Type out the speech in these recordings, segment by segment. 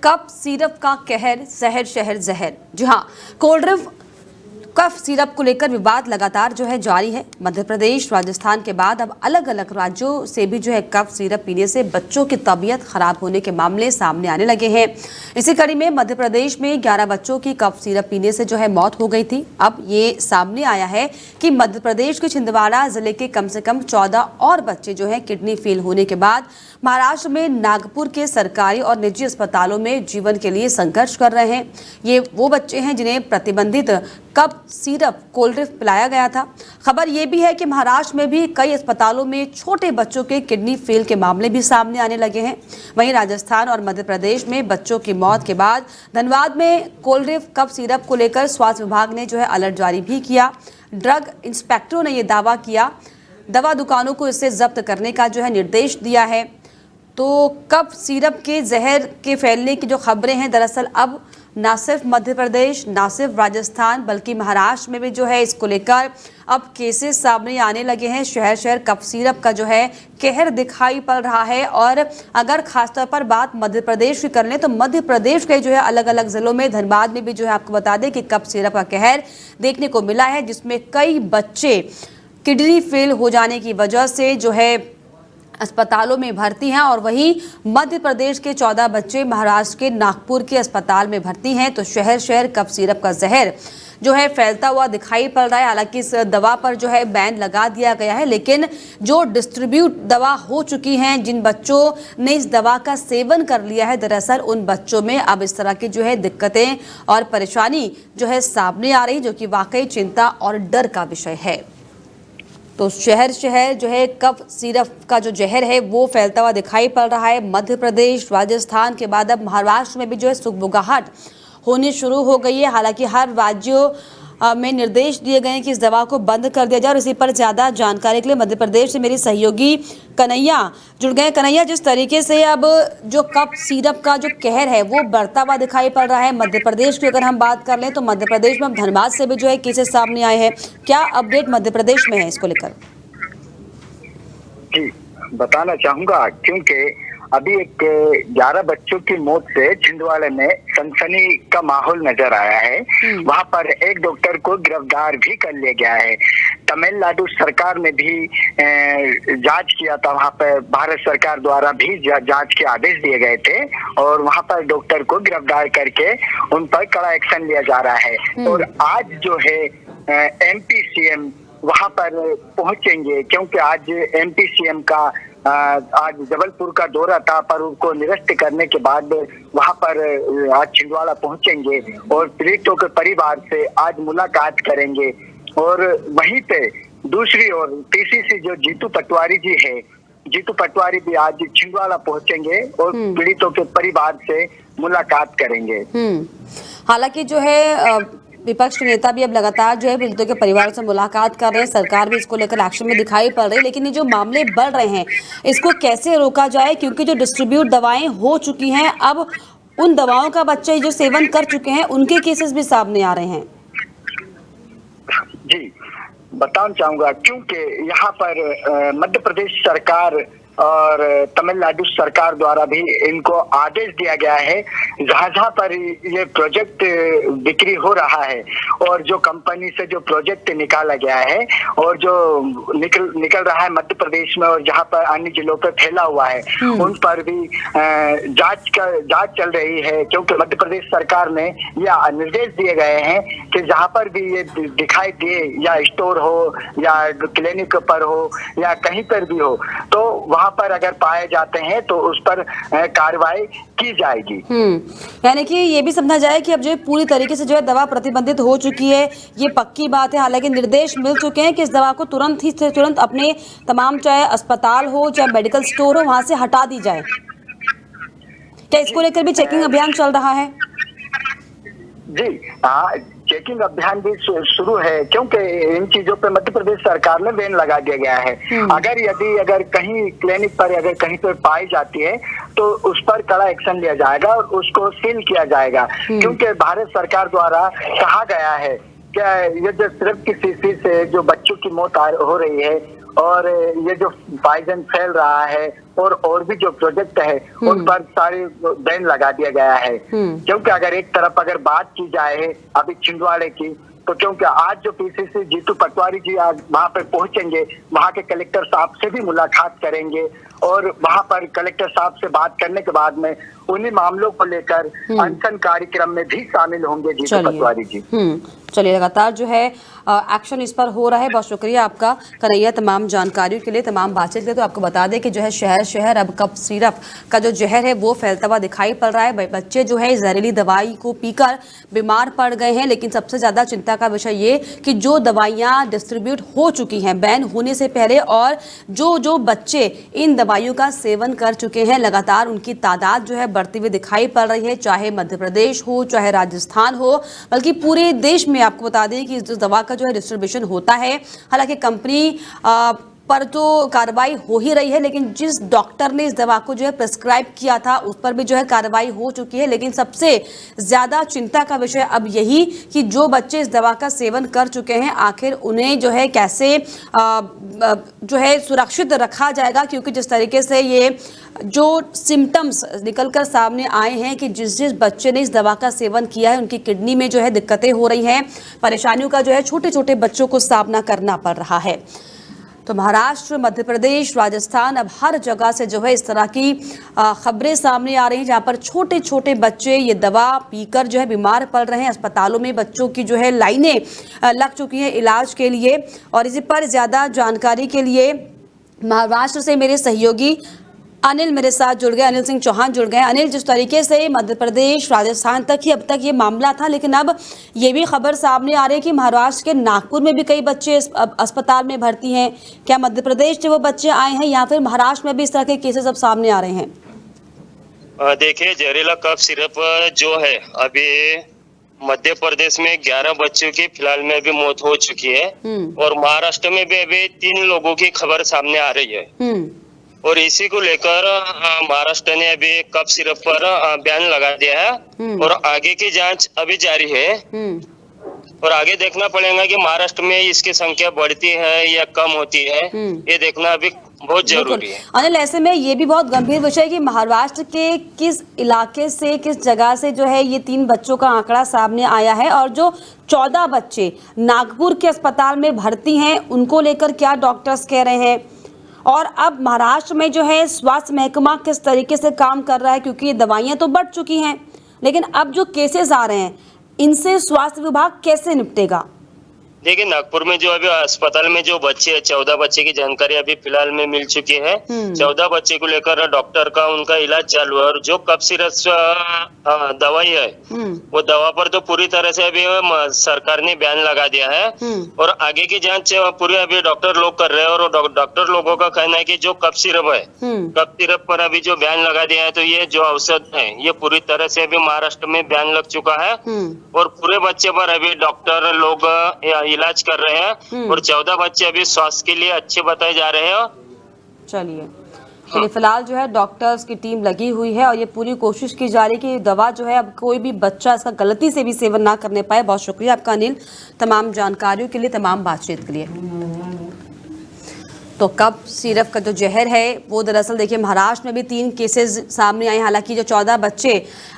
Cough syrup का कहर, शहर शहर जहर। जी हाँ, कोल्ड ड्रिंक कफ सिरप को लेकर विवाद लगातार जारी है। मध्य प्रदेश, राजस्थान के बाद अब अलग अलग राज्यों से भी कफ सिरप पीने से बच्चों की तबीयत खराब होने के मामले सामने आने लगे हैं। इसी कड़ी में मध्य प्रदेश में 11 बच्चों की कफ सिरप पीने से मौत हो गई थी। अब ये सामने आया है कि मध्य प्रदेश के छिंदवाड़ा जिले के कम से कम 14 और बच्चे किडनी फेल होने के बाद महाराष्ट्र में नागपुर के सरकारी और निजी अस्पतालों में जीवन के लिए संघर्ष कर रहे हैं। ये वो बच्चे हैं जिन्हें प्रतिबंधित कफ सिरप कोल्ड ड्रिंक पिलाया गया था। खबर ये भी है कि महाराष्ट्र में भी कई अस्पतालों में छोटे बच्चों के किडनी फेल के मामले भी सामने आने लगे हैं। वहीं राजस्थान और मध्य प्रदेश में बच्चों की मौत के बाद धनबाद में कोल्ड ड्रिंक कफ सिरप को लेकर स्वास्थ्य विभाग ने अलर्ट जारी भी किया। ड्रग इंस्पेक्टरों ने यह दावा किया, दवा दुकानों को इससे जब्त करने का निर्देश दिया है। तो कफ सिरप के जहर के फैलने की जो खबरें हैं, दरअसल अब न सिर्फ मध्य प्रदेश, न सिर्फ राजस्थान, बल्कि महाराष्ट्र में भी इसको लेकर अब केसेस सामने आने लगे हैं। शहर शहर कफ सिरप का कहर दिखाई पड़ रहा है। और अगर खासतौर पर बात मध्य प्रदेश की कर लें तो मध्य प्रदेश के अलग अलग जिलों में, धनबाद में भी आपको बता दें कि कफ सिरप का कहर देखने को मिला है, जिसमें कई बच्चे किडनी फेल हो जाने की वजह से अस्पतालों में भर्ती हैं। और वहीं मध्य प्रदेश के 14 बच्चे महाराष्ट्र के नागपुर के अस्पताल में भर्ती हैं। तो शहर शहर कफ सिरप का जहर फैलता हुआ दिखाई पड़ रहा है। हालांकि इस दवा पर बैन लगा दिया गया है, लेकिन जो डिस्ट्रीब्यूट दवा हो चुकी हैं, जिन बच्चों ने इस दवा का सेवन कर लिया है, दरअसल उन बच्चों में अब इस तरह की दिक्कतें और परेशानी सामने आ रही, जो कि वाकई चिंता और डर का विषय है। तो शहर शहर कफ सिरप का जहर है वो फैलता हुआ दिखाई पड़ रहा है। मध्य प्रदेश, राजस्थान के बाद अब महाराष्ट्र में भी सुगबुगाहट होनी शुरू हो गई है। हालांकि हर राज्यों में निर्देश दिए गए हैं कि इस दवा को बंद कर दिया जाए। और इसी पर ज़्यादा जानकारी के लिए मध्य प्रदेश से मेरी सहयोगी कन्हैया जुड़ गए। कन्हैया, जिस तरीके से अब जो कफ सिरप का कहर है वो बढ़ता हुआ दिखाई पड़ रहा है, मध्य प्रदेश की अगर हम बात कर लें तो मध्य प्रदेश में अब धनबाद से भी केसेस सामने आए हैं। क्या अपडेट मध्य प्रदेश में है इसको लेकर? जी, बताना चाहूंगा, क्योंकि अभी एक 11 बच्चों की मौत से छिंदवाड़ा में सनसनी का माहौल नजर आया है। वहां पर एक डॉक्टर को गिरफ्तार भी कर लिया गया है। तमिलनाडु सरकार ने भी जांच किया था, वहां पर भारत सरकार द्वारा भी जांच के आदेश दिए गए थे और वहां पर डॉक्टर को गिरफ्तार करके उन पर कड़ा एक्शन लिया जा रहा है। और आज एमपी सीएम वहां पर पहुंचेंगे, क्योंकि आज एमपी सीएम का आज जबलपुर का दौरा था, पर उनको निरस्त करने के बाद वहां पर आज छिंदवाड़ा पहुंचेंगे और पीड़ितों के परिवार से आज मुलाकात करेंगे। और वहीं पे दूसरी ओर पीसीसी जो जीतू पटवारी जी है, जीतू पटवारी भी आज छिंदवाड़ा पहुंचेंगे और पीड़ितों के परिवार से मुलाकात करेंगे। हालांकि विपक्ष के नेता भी अब लगातार पीड़ितों के परिवार से मुलाकात कर रहे हैं। सरकार भी इसको लेकर एक्शन में दिखाई पड़ रही है, लेकिन ये जो मामले बढ़ रहे हैं इसको कैसे रोका जाए? क्योंकि जो डिस्ट्रीब्यूट दवाएं हो चुकी हैं, अब उन दवाओं का बच्चे जो सेवन कर चुके हैं उनके केसेस भी सामने आ रहे हैं। जी, बताना चाहूंगा, क्योंकि यहाँ पर मध्य प्रदेश सरकार और तमिलनाडु सरकार द्वारा भी इनको आदेश दिया गया है, जहां पर ये प्रोजेक्ट बिक्री हो रहा है और जो कंपनी से जो प्रोजेक्ट निकाला गया है और जो निकल रहा है मध्य प्रदेश में और जहां पर अन्य जिलों पर फैला हुआ है, उन पर भी जांच चल रही है। क्योंकि मध्य प्रदेश सरकार ने यह निर्देश दिए गए हैं कि जहां पर भी ये दिखाई दे, या स्टोर हो या क्लिनिक पर हो या कहीं पर भी हो, तो वहां पर अगर पाए जाते हैं तो उस पर कार्रवाई की जाएगी। यानी कि ये भी समझा जाए कि अब पूरी तरीके से दवा प्रतिबंधित हो चुकी है, ये पक्की बात है। हालांकि निर्देश मिल चुके हैं कि इस दवा को तुरंत अपने तमाम, चाहे अस्पताल हो चाहे मेडिकल स्टोर हो, वहां से हटा दी जाए। क्या इसको लेकर भी चेकिंग अभियान चल रहा है? जी हाँ, चेकिंग अभियान भी शुरू है, क्योंकि इन चीजों पे मध्य प्रदेश सरकार ने बैन लगा दिया गया है। अगर कहीं क्लिनिक पर अगर कहीं पर पाई जाती है तो उस पर कड़ा एक्शन लिया जाएगा और उसको सील किया जाएगा। क्योंकि भारत सरकार द्वारा कहा गया है कि ये जो सिर्फ की शीशी से जो बच्चों की मौत हो रही है और ये जो पॉइजन फैल रहा है और भी जो प्रोजेक्ट है उन पर सारे बैन लगा दिया गया है। क्योंकि अगर एक तरफ अगर बात की जाए अभी छिंदवाड़े की, तो क्योंकि आज जो पीसीसी जीतू पटवारी जी आज वहां पर पहुंचेंगे, वहां के कलेक्टर साहब से भी मुलाकात करेंगे और वहां पर कलेक्टर साहब से बात करने के बाद में उन्हीं मामलों को लेकर अनशन कार्यक्रम में भी शामिल होंगे जीतू पटवारी जी। चलिए, लगातार जो है एक्शन इस पर हो रहा है। बहुत शुक्रिया आपका कन्हैया, तमाम जानकारियों के लिए, तमाम बातचीत के लिए। तो आपको बता दें कि जो है शहर शहर अब कफ सिरप का जो जहर है वो फैलता हुआ दिखाई पड़ रहा है। बच्चे जो है जहरीली दवाई को पीकर बीमार पड़ गए हैं। लेकिन सबसे ज़्यादा चिंता का विषय ये कि जो दवाइयाँ डिस्ट्रीब्यूट हो चुकी हैं बैन होने से पहले, और जो बच्चे इन दवाइयों का सेवन कर चुके हैं, लगातार उनकी तादाद जो है बढ़ती हुई दिखाई पड़ रही है। चाहे मध्य प्रदेश हो, चाहे राजस्थान हो, बल्कि पूरे देश में आपको बता दें कि इस दवा का जो है डिस्ट्रीब्यूशन होता है। हालांकि कंपनी पर तो कार्रवाई हो ही रही है, लेकिन जिस डॉक्टर ने इस दवा को जो है प्रिस्क्राइब किया था उस पर भी जो है कार्रवाई हो चुकी है। लेकिन सबसे ज़्यादा चिंता का विषय अब यही कि जो बच्चे इस दवा का सेवन कर चुके हैं, आखिर उन्हें जो है कैसे जो है सुरक्षित रखा जाएगा। क्योंकि जिस तरीके से ये जो सिम्टम्स निकलकर सामने आए हैं कि जिस बच्चे ने इस दवा का सेवन किया है उनकी किडनी में जो है दिक्कतें हो रही हैं, परेशानियों का जो है छोटे छोटे बच्चों को सामना करना पड़ रहा है। तो महाराष्ट्र, मध्य प्रदेश, राजस्थान, अब हर जगह से जो है इस तरह की खबरें सामने आ रही हैं जहां पर छोटे छोटे बच्चे ये दवा पीकर जो है बीमार पड़ रहे हैं। अस्पतालों में बच्चों की जो है लाइनें लग चुकी हैं इलाज के लिए। और इसी पर ज़्यादा जानकारी के लिए महाराष्ट्र से मेरे सहयोगी अनिल मेरे साथ जुड़ गए, अनिल सिंह चौहान जुड़ गए। अनिल, जिस तरीके से मध्य प्रदेश, राजस्थान तक ही अब तक ये मामला था, लेकिन अब ये भी खबर सामने आ रही है कि महाराष्ट्र के नागपुर में भी कई बच्चे अस्पताल में भर्ती हैं। क्या मध्य प्रदेश से वो बच्चे आए हैं या फिर महाराष्ट्र में भी इस तरह के केसेस अब सामने आ रहे हैं? देखिए, जहरीला कफ सिरप जो है अभी मध्य प्रदेश में 11 बच्चों की फिलहाल में अभी मौत हो चुकी है और महाराष्ट्र में भी अभी 3 लोगों की खबर सामने आ रही है। और इसी को लेकर महाराष्ट्र ने अभी कफ सिरप पर बैन लगा दिया है और आगे की जांच अभी जारी है। और आगे देखना पड़ेगा कि महाराष्ट्र में इसकी संख्या बढ़ती है या कम होती है, ये देखना अभी बहुत जरूरी है। अनिल, ऐसे में ये भी बहुत गंभीर विषय है कि महाराष्ट्र के किस इलाके से, किस जगह से जो है ये 3 बच्चों का आंकड़ा सामने आया है, और जो 14 बच्चे नागपुर के अस्पताल में भर्ती हैं उनको लेकर क्या डॉक्टर्स कह रहे हैं? और अब महाराष्ट्र में जो है स्वास्थ्य महकमा किस तरीके से काम कर रहा है? क्योंकि ये दवाइयाँ तो बढ़ चुकी हैं, लेकिन अब जो केसेस आ रहे हैं इनसे स्वास्थ्य विभाग कैसे निपटेगा? देखिए, नागपुर में जो अभी अस्पताल में जो बच्चे 14 बच्चे की जानकारी अभी फिलहाल में मिल चुकी है। 14 बच्चे को लेकर डॉक्टर का उनका इलाज चालू है। और जो कफ सिरप दवाई है वो दवा पर तो पूरी तरह से अभी सरकार ने बैन लगा दिया है और आगे की जांच पूरी अभी डॉक्टर लोग कर रहे हैं। और डॉक्टर लोगों का कहना है कि जो कफ सिरप है, कफ सिरप पर अभी जो बैन लगा दिया है, तो ये जो औषध है ये पूरी तरह से अभी महाराष्ट्र में बैन लग चुका है और पूरे बच्चे पर अभी डॉक्टर लोग इलाज कर रहे हैं और 14 बच्चे अभी स्वास्थ्य के लिए अच्छे बताए जा रहे हैं। चलिए, फिलहाल जो है डॉक्टर्स की टीम लगी हुई है और ये पूरी कोशिश की जा रही है कि दवा जो है अब कोई भी बच्चा इसका गलती से भी सेवन ना करने पाए। बहुत शुक्रिया आपका अनिल, तमाम जानकारियों के लिए, तमाम बातचीत के लिए। तो कफ सिरप का जो जहर है वो दरअसल देखिए महाराष्ट्र में भी 3 केसेस सामने आए। हालांकि जो 14 बच्चे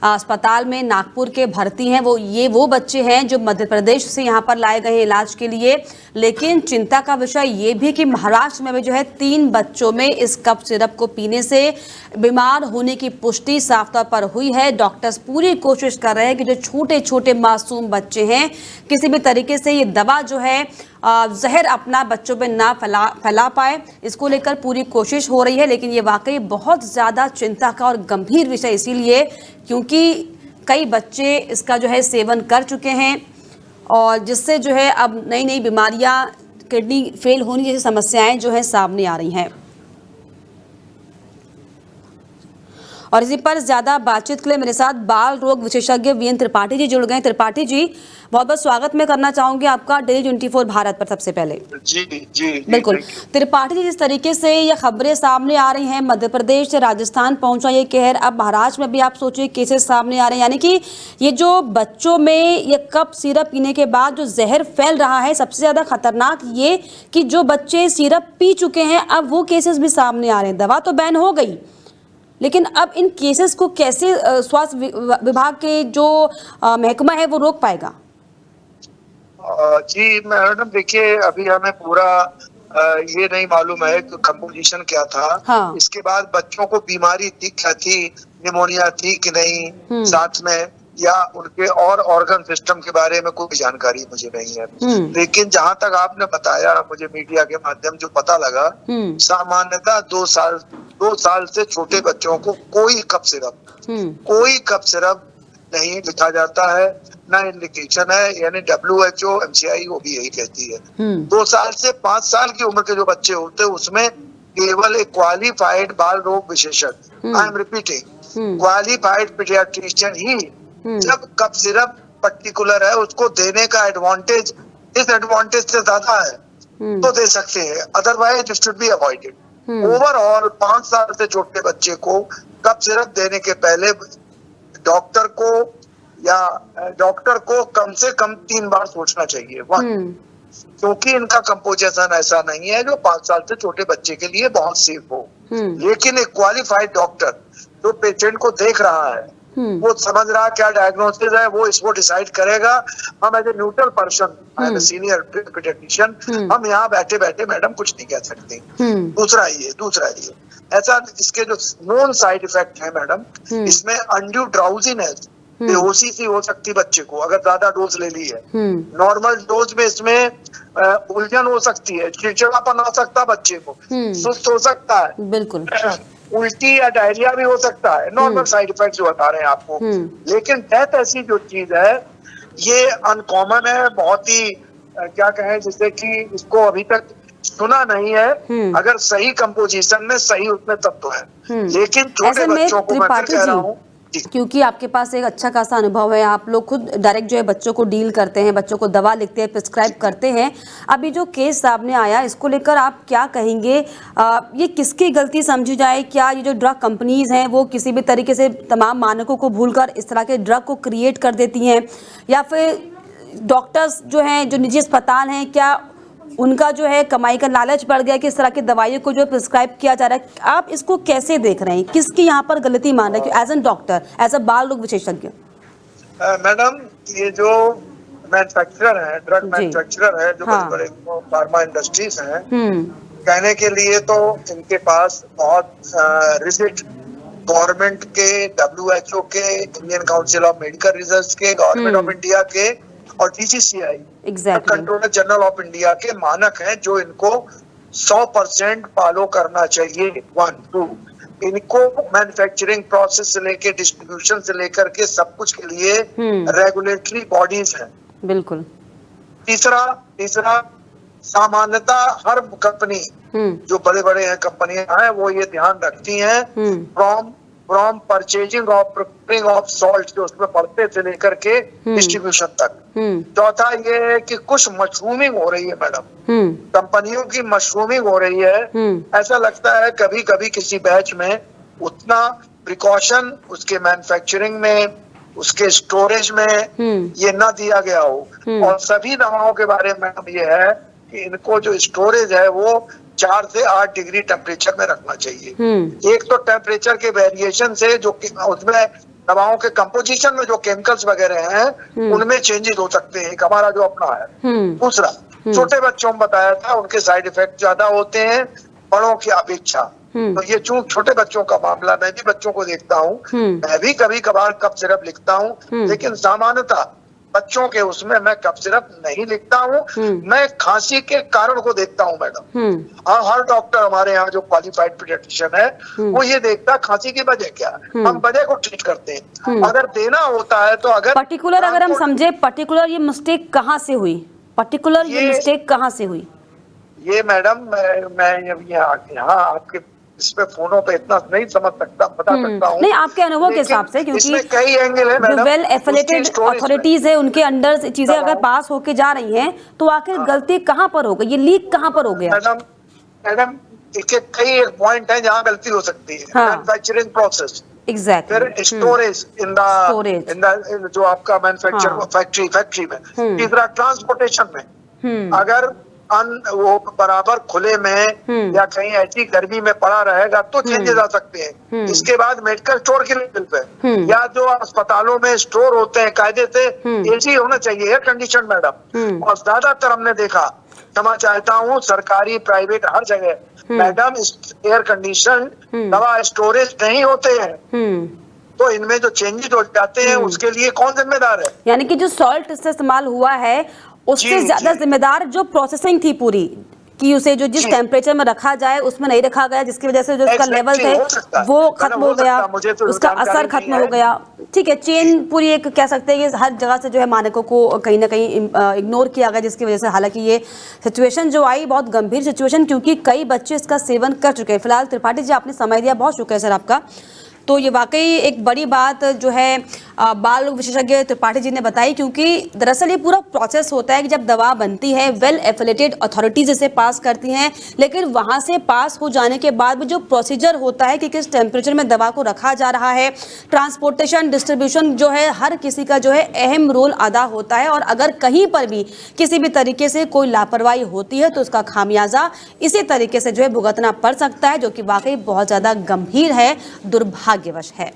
अस्पताल में नागपुर के भर्ती हैं वो बच्चे हैं जो मध्य प्रदेश से यहाँ पर लाए गए हैं इलाज के लिए। लेकिन चिंता का विषय ये भी कि महाराष्ट्र में भी जो है 3 बच्चों में इस कफ सिरप को पीने से बीमार होने की पुष्टि साफ तौर पर हुई है। डॉक्टर्स पूरी कोशिश कर रहे हैं कि जो छोटे छोटे मासूम बच्चे हैं किसी भी तरीके से ये दवा जो है जहर अपना बच्चों में ना फैला पाए, इसको लेकर पूरी कोशिश हो रही है। लेकिन ये वाकई बहुत ज़्यादा चिंता का और गंभीर विषय इसीलिए क्योंकि कई बच्चे इसका जो है सेवन कर चुके हैं और जिससे जो है अब नई नई बीमारियां, किडनी फेल होने जैसी समस्याएं जो है सामने आ रही हैं। और इसी पर ज्यादा बातचीत के लिए मेरे साथ बाल रोग विशेषज्ञ वीएन त्रिपाठी जी जुड़ गए। त्रिपाठी जी, बहुत बहुत स्वागत मैं करना चाहूंगी आपका डेली 24 भारत पर। सबसे पहले जी बिल्कुल त्रिपाठी जी, जिस तरीके से ये खबरें सामने आ रही हैं, मध्य प्रदेश से राजस्थान पहुंचा ये कहर, अब महाराष्ट्र में भी आप सोचिए केसेस सामने आ रहे हैं, यानी कि ये जो बच्चों में ये कप सिरप पीने के बाद जो जहर फैल रहा है, सबसे ज्यादा खतरनाक ये कि जो बच्चे सिरप पी चुके हैं अब वो केसेस भी सामने आ रहे हैं। दवा तो बैन हो गई, लेकिन अब इन केसेस को कैसे स्वास्थ्य विभाग के जो महकमा है वो रोक पाएगा? जी मैडम, देखिए अभी हमें पूरा ये नहीं मालूम है कि कंपोजिशन क्या था। हाँ। इसके बाद बच्चों को बीमारी थी क्या थी, निमोनिया थी कि नहीं, साथ में या उनके और ऑर्गन सिस्टम के बारे में कोई जानकारी मुझे नहीं है। लेकिन जहां तक आपने बताया मुझे मीडिया के माध्यम जो पता लगा, सामान्यतः 2 साल से छोटे बच्चों को कोई कप सिरप नहीं लिखा जाता है, ना इंडिकेशन है। यानी WHO MCI वो भी यही कहती है 2 साल से 5 साल की उम्र के जो बच्चे होते हैं उसमें केवल एक क्वालिफाइड बाल रोग विशेषज्ञ, I am repeating, qualified paediatrician ही जब कप सिरप पर्टिकुलर है उसको देने का एडवांटेज इस एडवांटेज से ज्यादा है तो दे सकते हैं, otherwise it should be avoided. Overall 5 साल से छोटे बच्चे को कप सिरप देने के पहले डॉक्टर को कम से कम 3 बार सोचना चाहिए। क्योंकि इनका कंपोजिशन ऐसा नहीं है जो 5 साल से छोटे बच्चे के लिए बहुत सेफ हो। लेकिन एक क्वालिफाइड डॉक्टर जो पेशेंट को देख रहा है, वो समझ रहा है क्या डायग्नोसिस है, वो इसको डिसाइड करेगा। हम as a neutral person, I am senior paediatrician, हम यहाँ बैठे बैठे मैडम कुछ नहीं कह सकते। दूसरा ये ऐसा इसके जो नॉन साइड इफेक्ट है मैडम, इसमें अनड्यू ड्राउजीनेस, बेहोशी सी हो सकती बच्चे को अगर ज्यादा डोज ले ली है। नॉर्मल डोज में इसमें उलझन हो सकती है, चिड़चिड़ापन हो सकता है बच्चे को, सुस्त हो सकता है, बिल्कुल उल्टी या डायरिया भी हो सकता है। नॉर्मल साइड इफेक्ट जो बता रहे हैं आपको। लेकिन डेथ ऐसी जो चीज है ये अनकॉमन है, बहुत ही क्या कहें, जिससे कि इसको अभी तक सुना नहीं है। अगर सही कंपोजिशन में सही उसमें तत्व है। लेकिन छोटे बच्चों को मैं कह रहा हूँ, क्योंकि आपके पास एक अच्छा खासा अनुभव है, आप लोग खुद डायरेक्ट जो है बच्चों को डील करते हैं, बच्चों को दवा लिखते हैं, प्रिस्क्राइब करते हैं। अभी जो केस सामने आया इसको लेकर आप क्या कहेंगे? ये किसकी गलती समझी जाए? क्या ये जो ड्रग कंपनीज हैं वो किसी भी तरीके से तमाम मानकों को भूलकर इस तरह के ड्रग को क्रिएट कर देती हैं, या फिर डॉक्टर्स जो हैं, जो निजी अस्पताल हैं, क्या उनका जो है कमाई का लालच बढ़ गया कि इस तरह की दवाइयों को जो प्रिस्क्राइब किया जा रहा है? आप इसको कैसे देख रहे हैं, किसकी यहाँ पर गलती मान रहे हैं as an doctor, as a बाल रोग विशेषज्ञ? मैडम, ये जो मैन्युफैक्चरर है, ड्रग मैन्युफैक्चरर है, जो बड़े बड़े फार्मा इंडस्ट्रीज हैं, कहने के लिए तो इनके पास बहुत रिजिड गवर्नमेंट के, WHO के, Indian council of medical research के, गवर्नमेंट ऑफ इंडिया के और DCCI controller general of India के मानक हैं जो इनको 100% फॉलो करना चाहिए। 1, 2 इनको मैन्युफैक्चरिंग प्रोसेस से लेकर डिस्ट्रीब्यूशन से लेकर के सब कुछ के लिए रेगुलेटरी बॉडीज हैं। बिल्कुल। तीसरा सामान्यता हर कंपनी जो बड़े बड़े हैं कंपनियां हैं वो ये ध्यान रखती हैं from purchasing of preparing of salt, जो उसमें पड़ते से लेकर के डिस्ट्रीब्यूशन तक। चौथा ये है कि कुछ मशरूमिंग हो रही है मैडम, कंपनियों की मशरूमिंग हो रही है। ऐसा लगता है कभी कभी किसी बैच में उतना प्रिकॉशन उसके मैन्युफैक्चरिंग में, उसके स्टोरेज में ये ना दिया गया हो। और सभी दवाओं के बारे में ये है कि इनको जो स्टोरेज है वो 4 से 8 डिग्री टेम्परेचर में रखना चाहिए। एक तो टेम्परेचर के वेरिएशन से जो उसमें दवाओं के कंपोजिशन में जो केमिकल्स वगैरह हैं उनमें चेंजेस हो सकते हैं, हमारा जो अपना है। दूसरा, छोटे बच्चों में बताया था उनके साइड इफेक्ट ज्यादा होते हैं बड़ों की अपेक्षा। तो ये चूंकि छोटे बच्चों का मामला, मैं भी बच्चों को देखता हूँ, मैं भी कभी कभार कप सिरप लिखता हूँ, लेकिन सामान्यतः बच्चों के उसमें मैं कप सिरप नहीं लिखता हूँ। मैं खांसी के कारण को देखता हूँ मैडम। हर डॉक्टर हमारे यहाँ जो क्वालिफाइड पीडियाट्रिशियन है वो ये देखता खांसी की वजह क्या है, हम वजह को ट्रीट करते हैं। अगर देना होता है तो अगर पर्टिकुलर अगर हम समझे, पर्टिकुलर ये मिस्टेक कहाँ से हुई, पर्टिकुलर ये मिस्टेक कहाँ से हुई? ये मैडम मैं यहाँ आपके इसमें फोनों पे इतना नहीं समझ सकता, बता सकता हूँ। नहीं, आपके अनुभव के हिसाब से, क्योंकि इसमें कई एंगल है मैडम। वेल एफिलेटेड अथॉरिटीज है, उनके अंडर चीजें अगर पास होके जा रही हैं तो आखिर गलती कहाँ पर हो गई, ये लीक कहाँ पर हो गया? मैडम इसके कई एक पॉइंट है जहाँ गलती हो सकती है। मैन्युफैक्चरिंग प्रोसेस, एग्जैक्टली, फिर स्टोरेज इन द जो आपका मैन्युफैक्चर फैक्ट्री में, तीसरा ट्रांसपोर्टेशन में, अगर वो बराबर खुले में या कहीं ऐसी गर्मी में पड़ा रहेगा तो चेंजेस आ सकते हैं। इसके बाद मेडिकल स्टोर के लेवल पे या जो अस्पतालों में स्टोर होते हैं कायदे से एसी होना चाहिए, एयर कंडीशन मैडम। और ज्यादातर हमने देखा, क्षमा चाहता हूँ, सरकारी प्राइवेट हर जगह मैडम एयर कंडीशन दवा स्टोरेज नहीं होते हैं। तो इनमें जो चेंजेस हो जाते हैं उसके लिए कौन जिम्मेदार है? यानी कि जो सॉल्ट इससे इस्तेमाल हुआ है उससे ज्यादा जिम्मेदार जो प्रोसेसिंग थी पूरी, कि उसे जो जिस टेम्परेचर में रखा जाए उसमें नहीं रखा गया, जिसकी वजह से जो उसका लेवल थे वो खत्म हो गया, उसका असर खत्म हो गया। ठीक है, चेन पूरी एक कह सकते हैं कि हर जगह से जो है मानकों को कहीं ना कहीं इग्नोर किया गया, जिसकी वजह से हालांकि ये सिचुएशन जो आई बहुत गंभीर सिचुएशन, क्योंकि कई बच्चे इसका सेवन कर चुके हैं। फिलहाल त्रिपाठी जी आपने समय दिया, बहुत शुक्रिया सर आपका। तो ये वाकई एक बड़ी बात जो है बाल रोग विशेषज्ञ त्रिपाठी जी ने बताई, क्योंकि दरअसल ये पूरा प्रोसेस होता है कि जब दवा बनती है वेल एफिलेटेड अथॉरिटीज इसे पास करती हैं, लेकिन वहाँ से पास हो जाने के बाद भी जो प्रोसीजर होता है कि किस टेम्परेचर में दवा को रखा जा रहा है, ट्रांसपोर्टेशन, डिस्ट्रीब्यूशन जो है, हर किसी का जो है अहम रोल अदा होता है। और अगर कहीं पर भी किसी भी तरीके से कोई लापरवाही होती है तो उसका खामियाजा इसी तरीके से जो है भुगतना पड़ सकता है, जो कि वाकई बहुत ज़्यादा गंभीर है, दुर्भाग्यवश है।